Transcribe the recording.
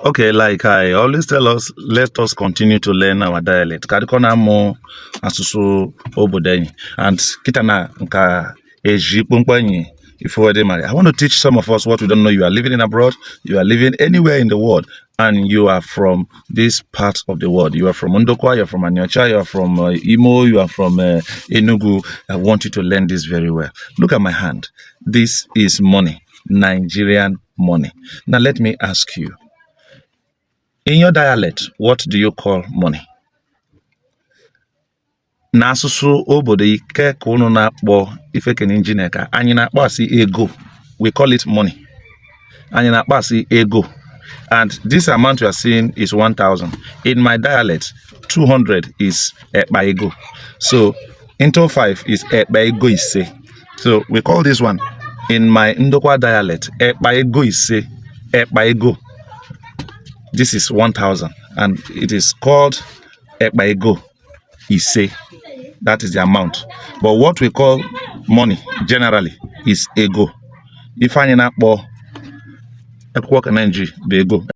Okay, like I always tell us, let us continue to learn our dialect. Kadikona mo asusu obodenyi and kitana nka eji pumpany if we marry. I want to teach some of us what we don't know. You are living in abroad, you are living anywhere in the world, and you are from this part of the world. You are from Ndokwa, you are from Anyocha, you are from Imo, you are from Enugu. I want you to learn this very well. Look at my hand. This is money, Nigerian money. Now let me ask you. In your dialect, what do you call money? N'asụsụ obodo ike ka unu na-akpọ ife kenijineka anyị na-akpọ asị ego. We call it money. Anyị na-akpọ asị ego. And this amount you are seeing is 1,000. In my dialect, 200 is ekpa ego. So into 5 is ekpa ego ise. So we call this one in my Ndokwa dialect ekpa ego ise, ekpa ego. This is 1,000 and it is called ekpa ego ise. That is the amount. But what we call money generally is ego. If I na-akpọ ekwuok energy be ego.